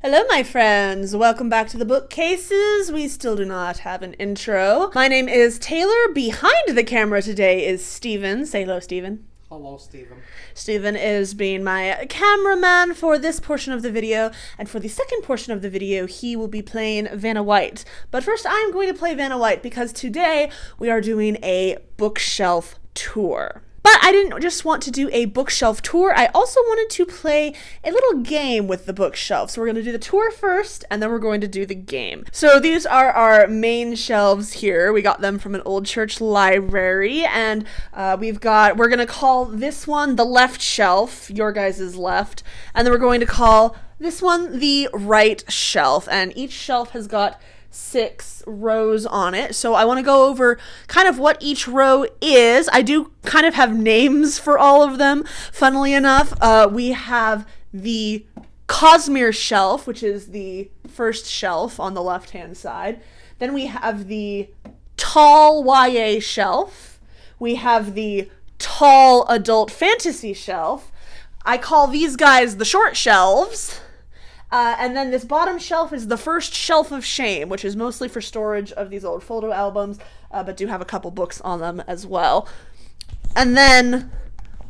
Hello, my friends. Welcome back to the bookcases. We still do not have an intro. My name is Taylor. Behind the camera today is Steven. Say hello, Steven. Hello, Steven. Steven is being my cameraman for this portion of the video, and for the second portion of the video, he will be playing Vanna White. But first, I'm going to play Vanna White because today we are doing a bookshelf tour. But I didn't just want to do a bookshelf tour, I also wanted to play a little game with the bookshelf. So we're going to do the tour first, and then we're going to do the game. So these are our main shelves here. We got them from an old church library, and we're going to call this one the left shelf, your guys' left, and then we're going to call this one the right shelf, and each shelf has got 6 rows on it. So I want to go over kind of what each row is. I do kind of have names for all of them. Funnily enough, we have the Cosmere shelf, which is the first shelf on the left-hand side. Then we have the tall YA shelf. We have the tall adult fantasy shelf. I call these guys the short shelves. And then this bottom shelf is the first shelf of shame, which is mostly for storage of these old photo albums, but do have a couple books on them as well. And then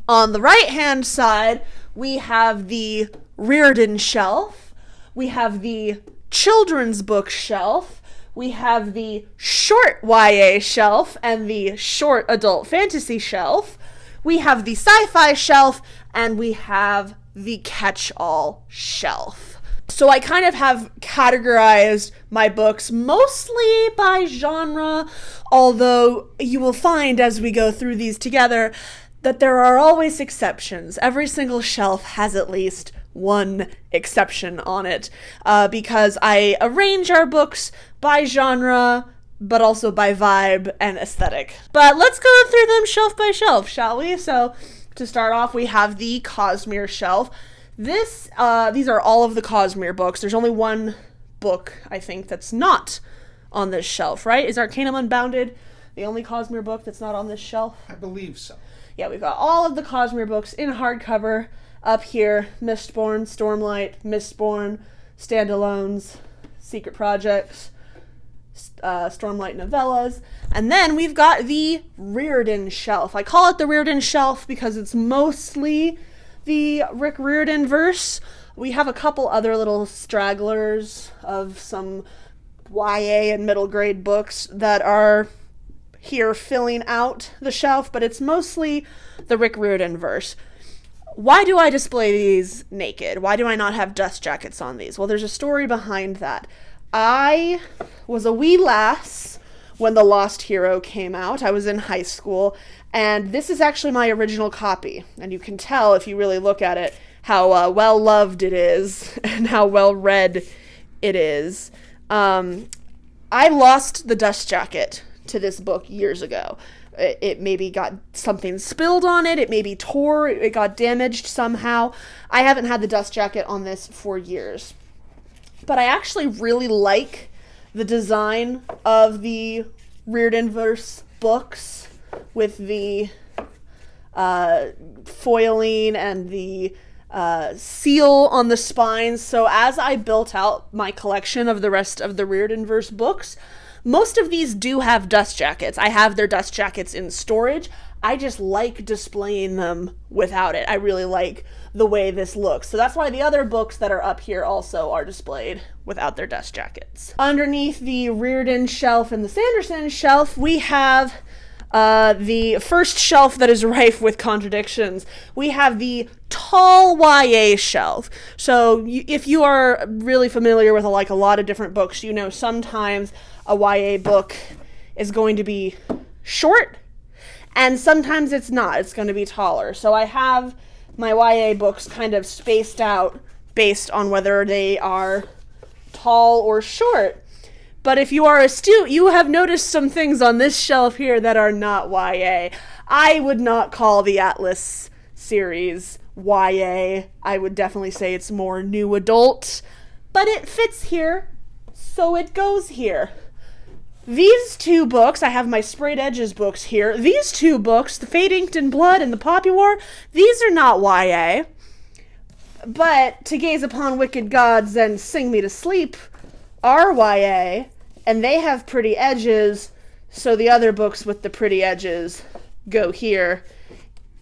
on the right-hand side, we have the Reardon shelf. We have the children's book shelf. We have the short YA shelf and the short adult fantasy shelf. We have the sci-fi shelf, and we have the catch-all shelf. So I kind of have categorized my books mostly by genre, although you will find as we go through these together that there are always exceptions. Every single shelf has at least one exception on it, because I arrange our books by genre, but also by vibe and aesthetic. But let's go through them shelf by shelf, shall we? So to start off, we have the Cosmere shelf. These are all of the Cosmere books. There's only one book, I think, that's not on this shelf, right? Is Arcanum Unbounded the only Cosmere book that's not on this shelf? I believe so. Yeah, we've got all of the Cosmere books in hardcover up here. Mistborn, Stormlight, Mistborn, Standalones, Secret Projects, Stormlight novellas. And then we've got the Reardon shelf. I call it the Reardon shelf because it's mostly the Rick Riordan verse. We have a couple other little stragglers of some YA and middle grade books that are here filling out the shelf, but it's mostly the Rick Riordan verse. Why do I display these naked? Why do I not have dust jackets on these? Well, there's a story behind that. I was a wee lass when The Lost Hero came out. I was in high school, and this is actually my original copy, and you can tell if you really look at it how well loved it is and how well read it is. I lost the dust jacket to this book years ago. It maybe got something spilled on it, it maybe tore, it got damaged somehow. I haven't had the dust jacket on this for years. But I actually really like the design of the Riordanverse books with the foiling and the seal on the spines. So as I built out my collection of the rest of the Riordanverse books, most of these do have dust jackets. I have their dust jackets in storage. I just like displaying them without it. I really like the way this looks. So that's why the other books that are up here also are displayed without their dust jackets. Underneath the Riordan shelf and the Sanderson shelf, we have the first shelf that is rife with contradictions. We have the tall YA shelf. So if you are really familiar with a lot of different books, you know sometimes a YA book is going to be short, and sometimes it's not. It's going to be taller. So I have my YA books kind of spaced out based on whether they are tall or short. But if you are astute, you have noticed some things on this shelf here that are not YA. I would not call the Atlas series YA. I would definitely say it's more new adult. But it fits here, so it goes here. These two books, I have my Sprayed Edges books here. These two books, The Fate Inked in Blood and The Poppy War, these are not YA. But To Gaze Upon Wicked Gods and Sing Me to Sleep are YA, and they have pretty edges, so the other books with the pretty edges go here,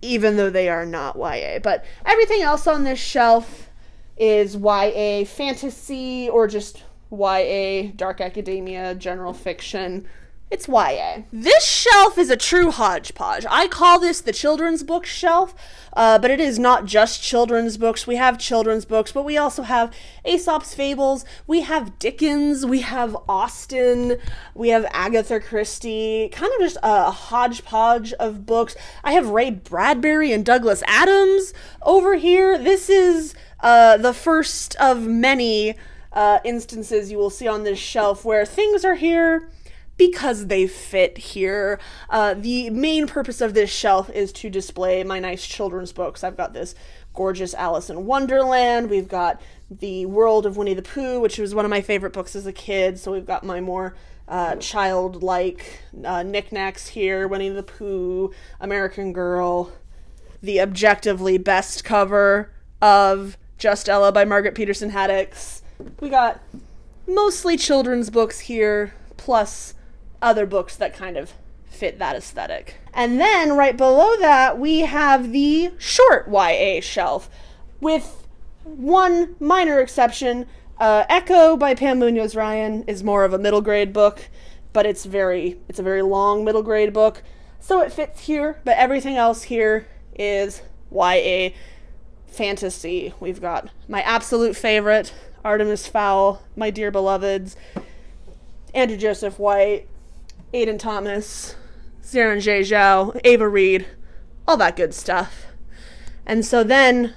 even though they are not YA. But everything else on this shelf is YA fantasy or just YA, dark academia, general fiction. It's YA. This shelf is a true hodgepodge. I call this the children's book shelf, but it is not just children's books. We have children's books, but we also have Aesop's Fables, we have Dickens, we have Austen, we have Agatha Christie, kind of just a hodgepodge of books. I have Ray Bradbury and Douglas Adams over here. This is the first of many instances you will see on this shelf where things are here because they fit here. The main purpose of this shelf is to display my nice children's books. I've got this gorgeous Alice in Wonderland. We've got The World of Winnie the Pooh, which was one of my favorite books as a kid. So we've got my more childlike knickknacks here. Winnie the Pooh, American Girl, the objectively best cover of Just Ella by Margaret Peterson Haddix. We got mostly children's books here, plus other books that kind of fit that aesthetic. And then right below that, we have the short YA shelf, with one minor exception. Echo by Pam Munoz Ryan is more of a middle grade book, but it's a very long middle grade book, so it fits here. But everything else here is YA fantasy. We've got my absolute favorite, Artemis Fowl, My Dear Beloveds, Andrew Joseph White, Aidan Thomas, Zaren J. Zhao, Ava Reed, all that good stuff. And so then,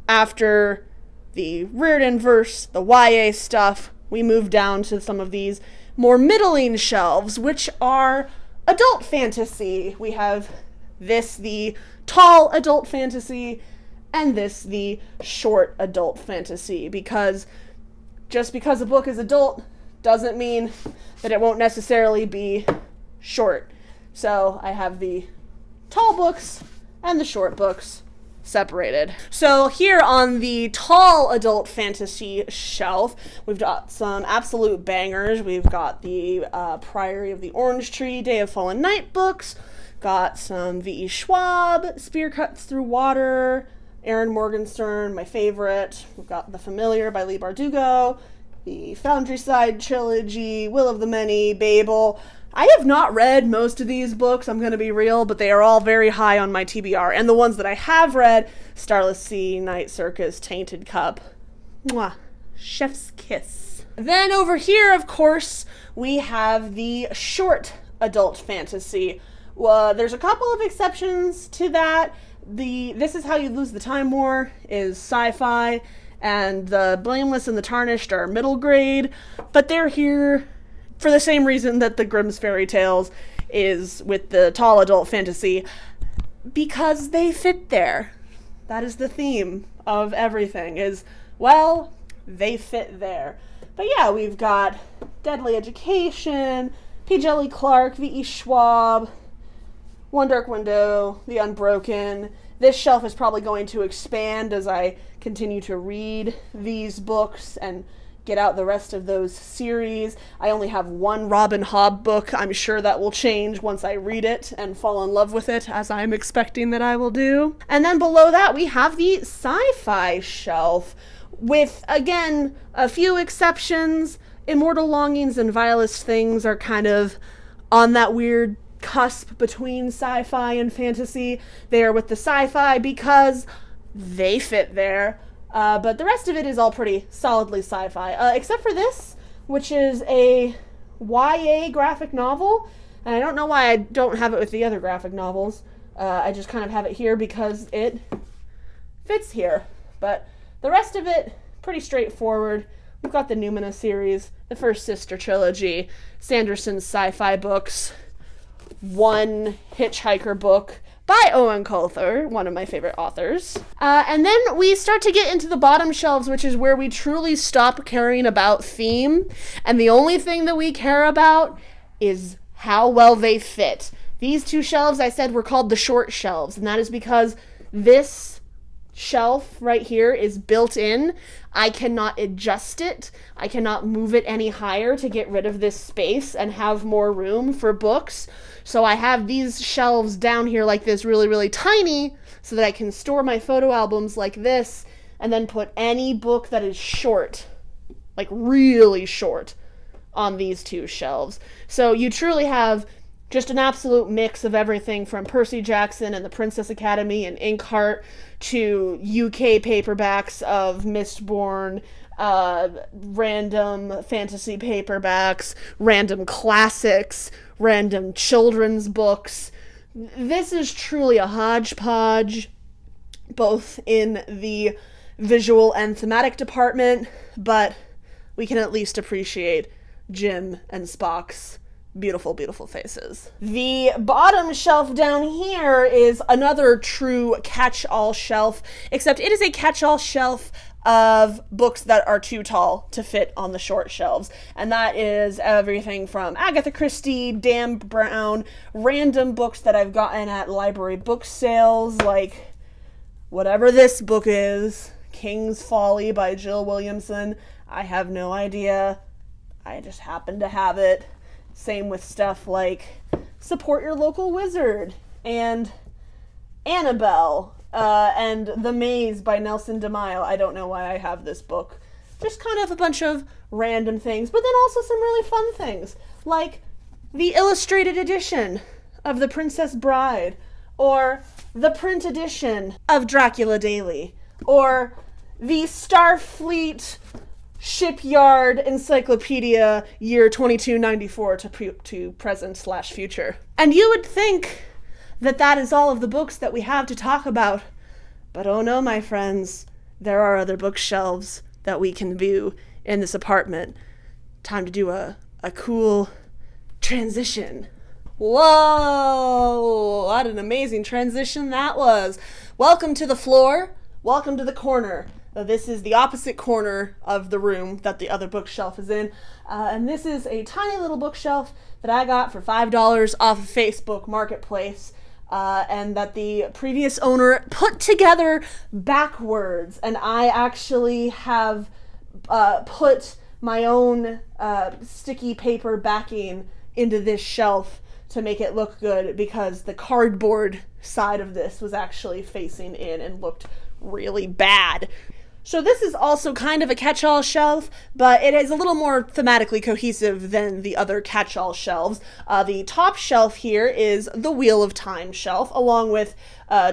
after the Reardon verse, the YA stuff, we move down to some of these more middling shelves, which are adult fantasy. We have this, the tall adult fantasy, and this, the short adult fantasy, because just because a book is adult doesn't mean that it won't necessarily be short. So I have the tall books and the short books separated. So here on the tall adult fantasy shelf, we've got some absolute bangers. We've got the Priory of the Orange Tree, Day of Fallen Night books, got some V.E. Schwab, Spear Cuts Through Water, Aaron Morgenstern, my favorite. We've got The Familiar by Leigh Bardugo, the Foundryside trilogy, Will of the Many, Babel. I have not read most of these books, I'm going to be real, but they are all very high on my TBR. And the ones that I have read, Starless Sea, Night Circus, Tainted Cup. Mwah. Chef's kiss. Then over here, of course, we have the short adult fantasy. There's a couple of exceptions to that. This Is How You Lose the Time War is sci-fi, and the Blameless and the Tarnished are middle grade, but they're here for the same reason that the Grimm's Fairy Tales is with the tall adult fantasy, because they fit there. That is the theme of everything, is, well, they fit there. But yeah, we've got Deadly Education, P. Jelly Clark, V.E. Schwab, One Dark Window, The Unbroken. This shelf is probably going to expand as I continue to read these books and get out the rest of those series. I only have one Robin Hobb book. I'm sure that will change once I read it and fall in love with it, as I'm expecting that I will do. And then below that, we have the sci-fi shelf with, again, a few exceptions. Immortal Longings and Vilest Things are kind of on that weird cusp between sci-fi and fantasy. They are with the sci-fi because they fit there. But the rest of it is all pretty solidly sci-fi, except for this, which is a YA graphic novel. And I don't know why I don't have it with the other graphic novels. I just kind of have it here because it fits here. But the rest of it, pretty straightforward. We've got the Numina series, the First Sister trilogy, Sanderson's sci-fi books, one Hitchhiker book by Owen Coulter, one of my favorite authors. And then we start to get into the bottom shelves, which is where we truly stop caring about theme. And the only thing that we care about is how well they fit. These two shelves I said were called the short shelves, and that is because this shelf right here is built in. I cannot adjust it. I cannot move it any higher to get rid of this space and have more room for books. So I have these shelves down here like this, really, really tiny, so that I can store my photo albums like this, and then put any book that is short, like really short, on these two shelves. So you truly have just an absolute mix of everything from Percy Jackson and the Princess Academy and Inkheart to UK paperbacks of Mistborn, random fantasy paperbacks, random classics, random children's books. This is truly a hodgepodge, both in the visual and thematic department, but we can at least appreciate Jim and Spock's beautiful, beautiful faces. The bottom shelf down here is another true catch-all shelf, except it is a catch-all shelf of books that are too tall to fit on the short shelves. And that is everything from Agatha Christie, Dan Brown, random books that I've gotten at library book sales, like whatever this book is, King's Folly by Jill Williamson. I have no idea. I just happen to have it. Same with stuff like Support Your Local Wizard and Annabelle and The Maze by Nelson DeMille. I don't know why I have this book. Just kind of a bunch of random things, but then also some really fun things, like the illustrated edition of The Princess Bride, or the print edition of Dracula Daily, or the Starfleet Shipyard Encyclopedia year 2294 to present/future. And you would think that that is all of the books that we have to talk about. But oh no, my friends, there are other bookshelves that we can view in this apartment. Time to do a cool transition. Whoa, what an amazing transition that was. Welcome to the floor. Welcome to the corner. This is the opposite corner of the room that the other bookshelf is in. And this is a tiny little bookshelf that I got for $5 off of Facebook Marketplace. And that the previous owner put together backwards. And I actually have put my own sticky paper backing into this shelf to make it look good, because the cardboard side of this was actually facing in and looked really bad. So this is also kind of a catch-all shelf, but it is a little more thematically cohesive than the other catch-all shelves. The top shelf here is the Wheel of Time shelf, along with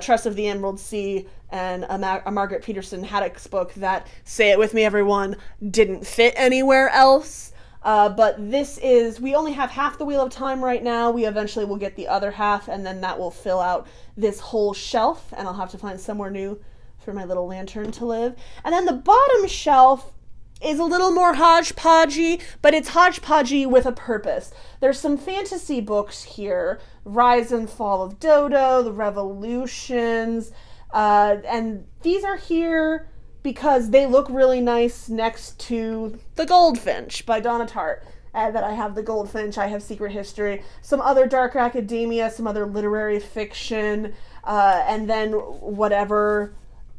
Tress of the Emerald Sea and a Margaret Peterson Haddock's book that, say it with me everyone, didn't fit anywhere else. But this is, we only have half the Wheel of Time right now. We eventually will get the other half, and then that will fill out this whole shelf, and I'll have to find somewhere new for my little lantern to live. And then the bottom shelf is a little more hodgepodgey, but it's hodgepodgey with a purpose. There's some fantasy books here, Rise and Fall of Dodo, The Revolutions, and these are here because they look really nice next to The Goldfinch by Donna Tartt. That I have The Goldfinch, I have Secret History, some other dark academia, some other literary fiction, and then whatever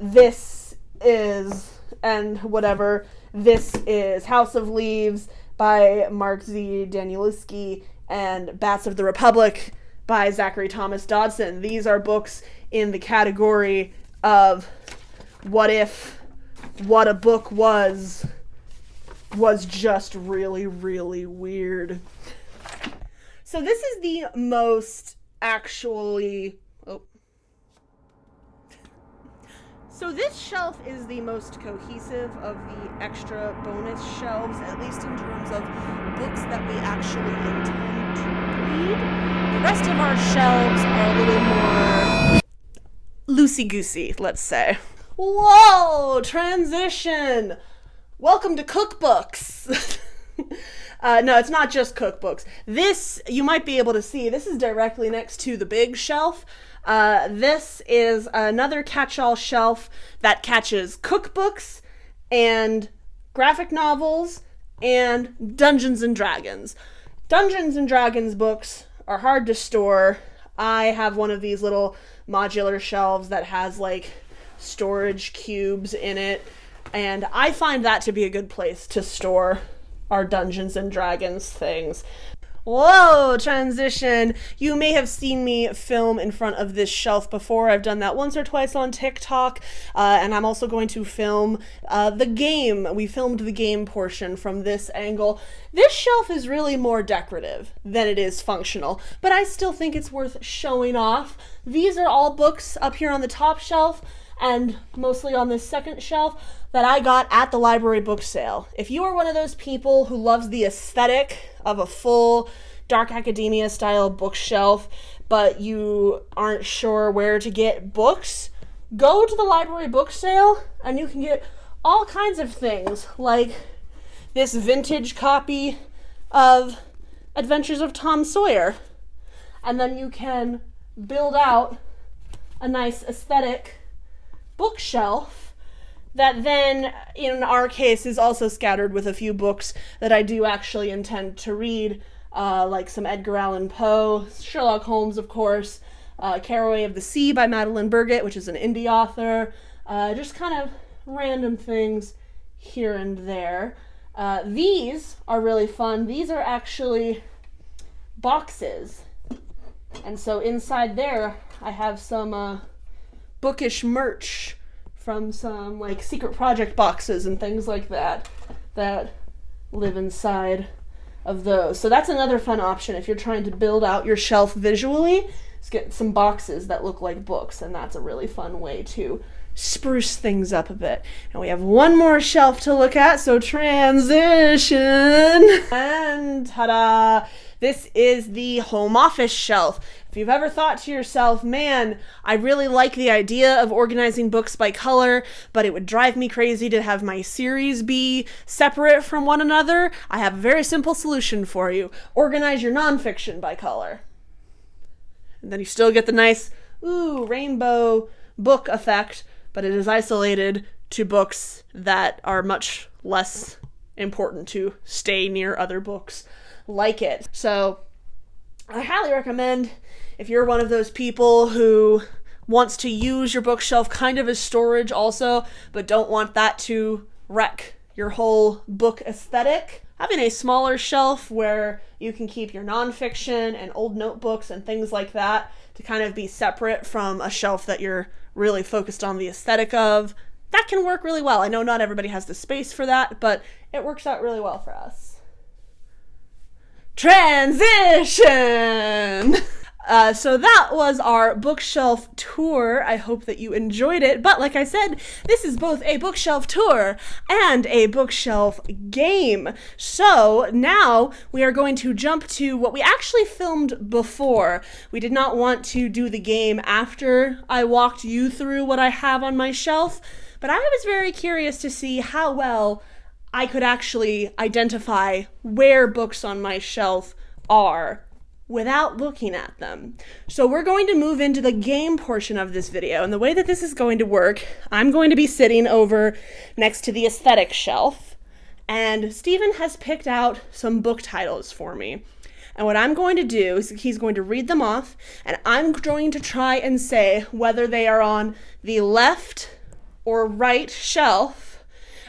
this is, and whatever this is. House of Leaves by Mark Z. Danielewski, and Bats of the Republic by Zachary Thomas Dodson. These are books in the category of what if what a book was just really, really weird. So this is the most actually... So this shelf is the most cohesive of the extra bonus shelves, at least in terms of books that we actually intend to read. The rest of our shelves are a little more loosey-goosey, let's say. Whoa! Transition! Welcome to cookbooks! No, it's not just cookbooks. This, you might be able to see, this is directly next to the big shelf. This is another catch-all shelf that catches cookbooks and graphic novels and Dungeons and Dragons. Dungeons and Dragons books are hard to store. I have one of these little modular shelves that has like storage cubes in it, and I find that to be a good place to store our Dungeons and Dragons things. Whoa, transition. You may have seen me film in front of this shelf before. I've done that once or twice on TikTok, and I'm also going to film the game. We filmed the game portion from this angle. This shelf is really more decorative than it is functional, but I still think it's worth showing off. These are all books up here on the top shelf, and mostly on this second shelf, that I got at the library book sale. If you are one of those people who loves the aesthetic of a full dark academia style bookshelf, but you aren't sure where to get books, go to the library book sale and you can get all kinds of things, like this vintage copy of Adventures of Tom Sawyer. And then you can build out a nice aesthetic bookshelf that then, in our case, is also scattered with a few books that I do actually intend to read, like some Edgar Allan Poe, Sherlock Holmes, of course, Caraway of the Sea by Madeline Burgett, which is an indie author, just kind of random things here and there. These are really fun. These are actually boxes, and so inside there I have some bookish merch from some like secret project boxes and things like that that live inside of those. So that's another fun option if you're trying to build out your shelf visually. Just get some boxes that look like books, and that's a really fun way to spruce things up a bit. And we have one more shelf to look at, so transition. And ta-da! This is the home office shelf. If you've ever thought to yourself, man, I really like the idea of organizing books by color, but it would drive me crazy to have my series be separate from one another, I have a very simple solution for you. Organize your nonfiction by color. And then you still get the nice, rainbow book effect, but it is isolated to books that are much less important to stay near other books like it. So I highly recommend, if you're one of those people who wants to use your bookshelf kind of as storage also, but don't want that to wreck your whole book aesthetic, having a smaller shelf where you can keep your nonfiction and old notebooks and things like that to kind of be separate from a shelf that you're really focused on the aesthetic of, that can work really well. I know not everybody has the space for that, but it works out really well for us. Transition! So that was our bookshelf tour. I hope that you enjoyed it. But like I said, this is both a bookshelf tour and a bookshelf game. So now we are going to jump to what we actually filmed before. We did not want to do the game after I walked you through what I have on my shelf, but I was very curious to see how well I could actually identify where books on my shelf are without looking at them. So we're going to move into the game portion of this video, and the way that this is going to work, I'm going to be sitting over next to the aesthetic shelf, and Steven has picked out some book titles for me. And what I'm going to do is he's going to read them off, and I'm going to try and say whether they are on the left or right shelf,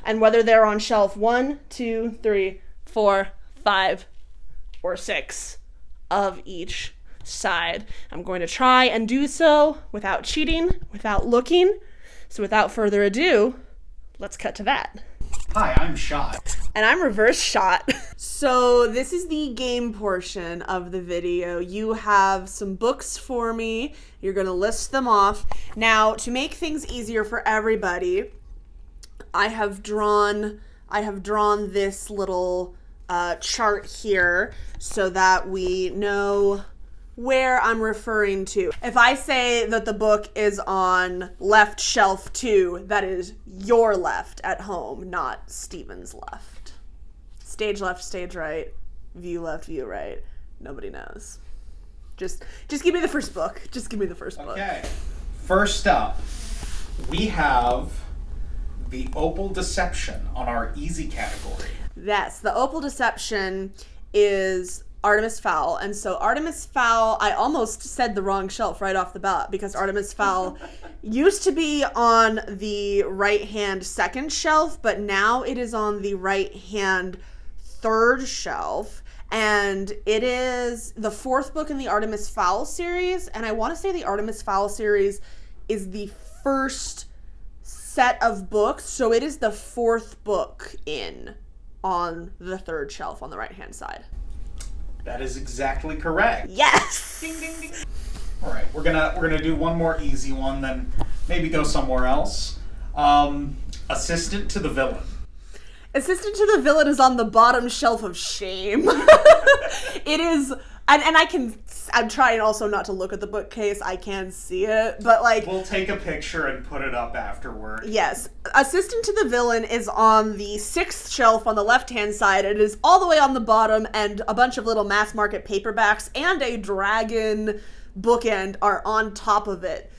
and whether they're on shelf 1, 2, 3, 4, 5, or 6 of each side. I'm going to try and do so without cheating, without looking. So without further ado, let's cut to that. Hi, I'm Shot. And I'm Reverse Shot. So this is the game portion of the video. You have some books for me. You're going to list them off. Now, to make things easier for everybody, I have drawn this little chart here so that we know where I'm referring to. If I say that the book is on left shelf 2, that is your left at home, not Steven's left. Stage left, stage right, view left, view right. Nobody knows. Just give me the first book. Just give me the first book. Okay. First up, we have The Opal Deception on our easy category. Yes, The Opal Deception is Artemis Fowl. And so Artemis Fowl, I almost said the wrong shelf right off the bat because Artemis Fowl used to be on the right-hand second shelf, but now it is on the right-hand third shelf. And it is the fourth book in the Artemis Fowl series. And I want to say the Artemis Fowl series is the first set of books. So it is the fourth book on the third shelf on the right-hand side. That is exactly correct. Yes! Ding, ding, ding. All right, we're gonna do one more easy one, then maybe go somewhere else. Assistant to the villain. Assistant to the villain is on the bottom shelf of shame. It is, and I'm trying also not to look at the bookcase. I can see it, but like... We'll take a picture and put it up afterward. Yes. Assistant to the villain is on the sixth shelf on the left-hand side. It is all the way on the bottom, and a bunch of little mass market paperbacks and a dragon bookend are on top of it.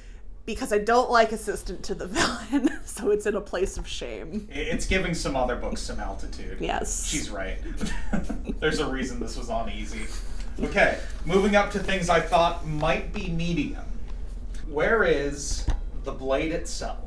Because I don't like Assistant to the Villain, so it's in a place of shame. It's giving some other books some altitude. Yes. She's right. There's a reason this was on easy. Okay, moving up to things I thought might be medium. Where is the blade itself?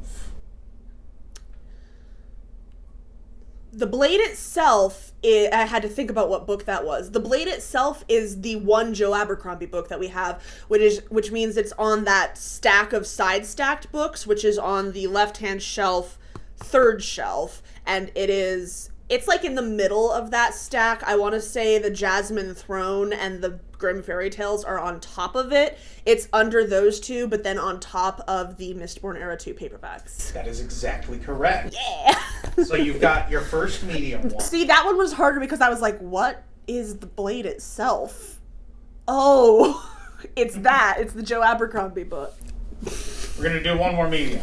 The blade itself, I had to think about what book that was. The blade itself is the one Joe Abercrombie book that we have, which means it's on that stack of side-stacked books, which is on the left-hand shelf, third shelf, and it's like in the middle of that stack. I want to say the Jasmine Throne and the Grimm Fairy Tales are on top of it. It's under those two, but then on top of the Mistborn Era 2 paperbacks. That is exactly correct. Yeah! So you've got your first medium one. See, that one was harder because I was like, what is the blade itself? Oh, it's that. It's the Joe Abercrombie book. We're going to do one more medium.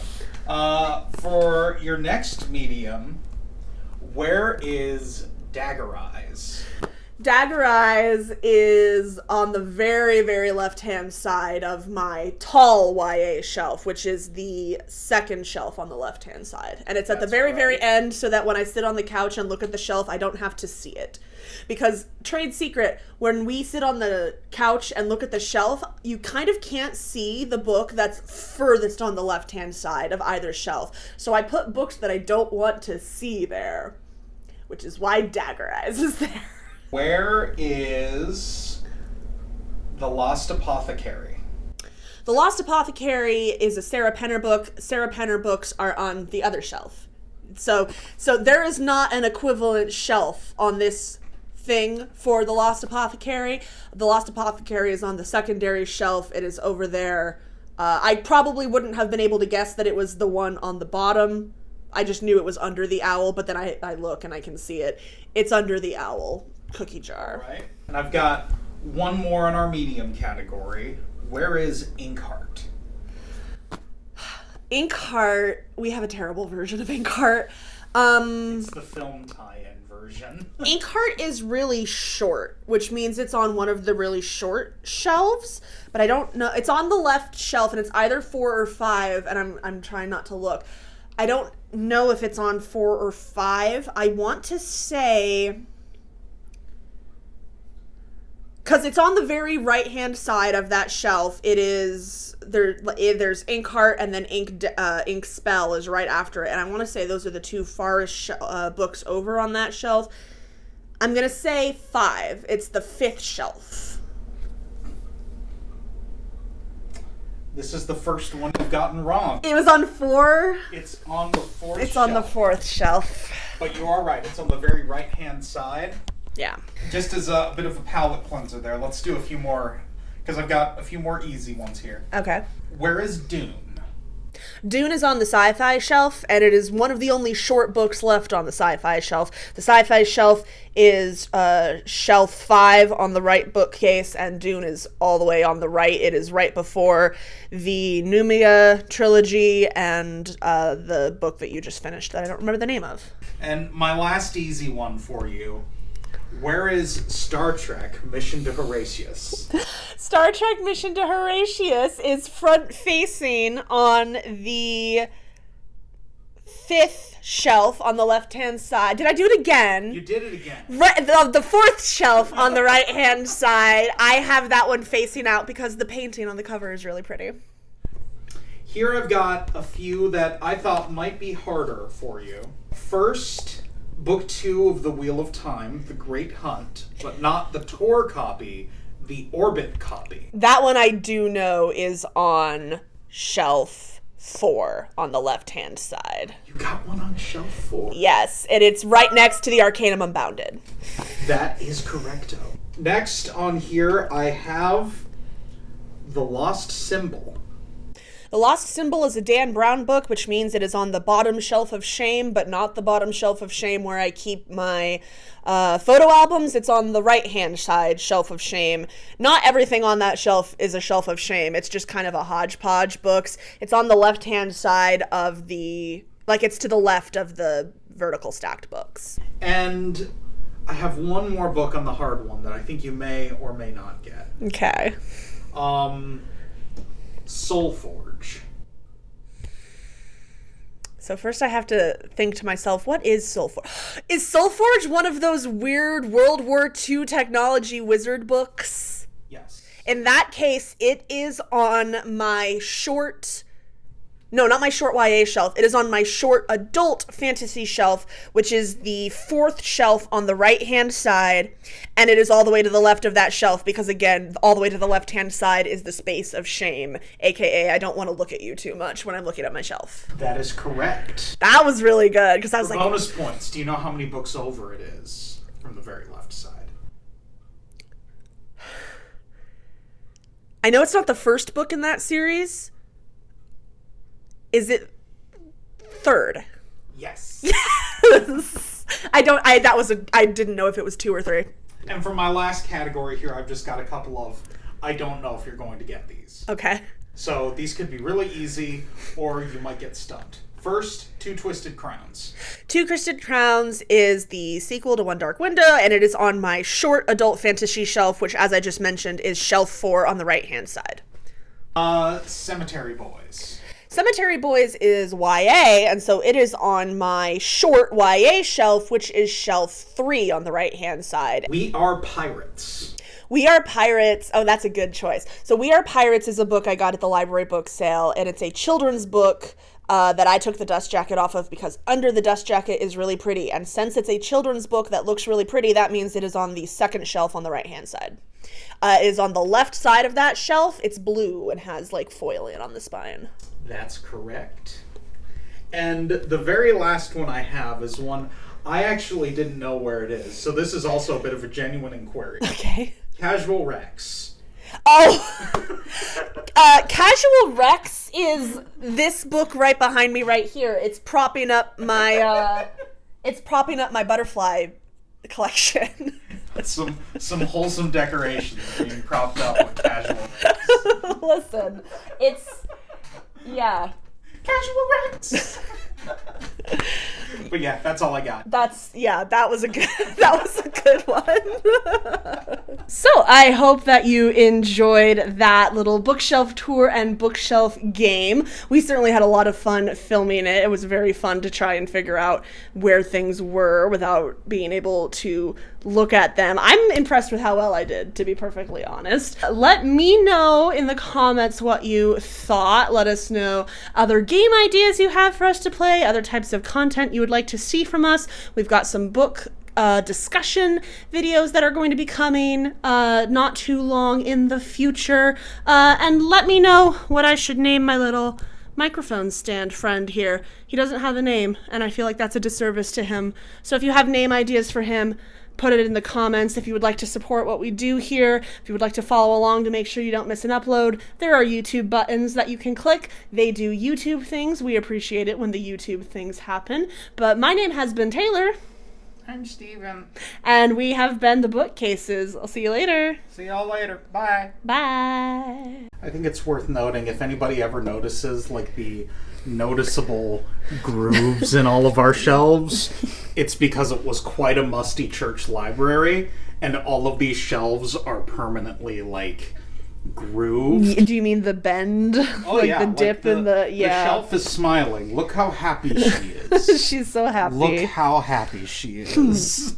For your next medium, where is Dagger Eyes? Dagger Eyes is on the very, very left-hand side of my tall YA shelf, which is the second shelf on the left-hand side. And it's at the very, very end so that when I sit on the couch and look at the shelf, I don't have to see it. Because, trade secret, when we sit on the couch and look at the shelf, you kind of can't see the book that's furthest on the left-hand side of either shelf. So I put books that I don't want to see there, which is why Dagger Eyes is there. Where is The Lost Apothecary? The Lost Apothecary is a Sarah Penner book. Sarah Penner books are on the other shelf. So there is not an equivalent shelf on this thing for The Lost Apothecary. The Lost Apothecary is on the secondary shelf. It is over there. I probably wouldn't have been able to guess that it was the one on the bottom. I just knew it was under the owl, but then I look and I can see it. It's under the owl cookie jar. All right. And I've got one more in our medium category. Where is Inkheart? Inkheart, we have a terrible version of Inkheart. It's the film tie-in version. Inkheart is really short, which means it's on one of the really short shelves, but I don't know. It's on the left shelf, and it's either 4 or 5, and I'm trying not to look. I don't know if it's on 4 or 5. I want to say... because it's on the very right-hand side of that shelf. It is... there's Inkheart, and then Ink Spell is right after it. And I want to say those are the two farthest books over on that shelf. I'm going to say 5. It's the 5th shelf. This is the first one you've gotten wrong. It was on 4. It's on the 4th It's shelf. on the 4th shelf. But you are right. It's on the very right-hand side. Yeah. Just as a bit of a palate cleanser there, let's do a few more, because I've got a few more easy ones here. Okay. Where is Dune? Dune is on the sci-fi shelf, and it is one of the only short books left on the sci-fi shelf. The sci-fi shelf is shelf 5 on the right bookcase, and Dune is all the way on the right. It is right before the Numia trilogy and the book that you just finished that I don't remember the name of. And my last easy one for you. Where is Star Trek Mission to Horatius? Star Trek Mission to Horatius is front-facing on the 5th shelf on the left-hand side. Did I do it again? You did it again. Right, the fourth shelf on the right-hand side. I have that one facing out because the painting on the cover is really pretty. Here I've got a few that I thought might be harder for you. First, Book 2 of The Wheel of Time, The Great Hunt, but not the Tor copy, the Orbit copy. That one I do know is on shelf 4 on the left-hand side. You got one on shelf 4? Yes, and it's right next to the Arcanum Unbounded. That is correcto. Next on here, I have The Lost Symbol. The Lost Symbol is a Dan Brown book, which means it is on the bottom shelf of shame, but not the bottom shelf of shame where I keep my photo albums. It's on the right-hand side shelf of shame. Not everything on that shelf is a shelf of shame. It's just kind of a hodgepodge books. It's on the left-hand side of the, like it's to the left of the vertical stacked books. And I have one more book on the hard one that I think you may or may not get. Okay. Soulforge. So first I have to think to myself, what is Soulforge? Is Soulforge one of those weird World War II technology wizard books? Yes. In that case, it is on my short... No, not my short YA shelf. It is on my short adult fantasy shelf, which is the fourth shelf on the right-hand side, and it is all the way to the left of that shelf because, again, all the way to the left-hand side is the space of shame, aka I don't want to look at you too much when I'm looking at my shelf. That is correct. That was really good, because I was For like... bonus points, do you know how many books over it is from the very left side? I know it's not the first book in that series. Is it third? Yes. Yes. I didn't know if it was 2 or 3. And for my last category here, I've just got a couple of, I don't know if you're going to get these. Okay. So these could be really easy, or you might get stumped. First, Two Twisted Crowns. Two Twisted Crowns is the sequel to One Dark Window, and it is on my short adult fantasy shelf, which, as I just mentioned, is shelf 4 on the right-hand side. Cemetery Boys. Cemetery Boys is YA, and so it is on my short YA shelf, which is shelf 3 on the right-hand side. We Are Pirates. We Are Pirates. Oh, that's a good choice. So We Are Pirates is a book I got at the library book sale, and it's a children's book that I took the dust jacket off of because under the dust jacket is really pretty. And since it's a children's book that looks really pretty, that means it is on the second shelf on the right-hand side. It is on the left side of that shelf. It's blue and has like foiling on the spine. That's correct. And the very last one I have is one I actually didn't know where it is. So this is also a bit of a genuine inquiry. Okay. Casual Rex. Oh! Casual Rex is this book right behind me right here. It's propping up my, butterfly collection. Some wholesome decorations being propped up with Casual Rex. Listen, it's... Yeah. Casual Rex. But yeah, that's all I got. That was a good one. So I hope that you enjoyed that little bookshelf tour and bookshelf game. We certainly had a lot of fun filming it. It was very fun to try and figure out where things were without being able to look at them. I'm impressed with how well I did, to be perfectly honest. Let me know in the comments what you thought. Let us know other game ideas you have for us to play, other types of content you would like to see from us. We've got some book discussion videos that are going to be coming not too long in the future. And let me know what I should name my little microphone stand friend here. He doesn't have a name, and I feel like that's a disservice to him. So if you have name ideas for him, put it in the comments. If you would like to support what we do here, if you would like to follow along to make sure you don't miss an upload, there are YouTube buttons that you can click. They do YouTube things. We appreciate it when the YouTube things happen. But my name has been Taylor. I'm Steven. And we have been the Bookcases. I'll see you later. See y'all later. Bye. Bye. I think it's worth noting, if anybody ever notices like the noticeable grooves in all of our shelves, it's because it was quite a musty church library, and all of these shelves are permanently like grooved. Do you mean the bend? Oh, like yeah. the dip and the The shelf is smiling. Look how happy she is. She's so happy. Look how happy she is.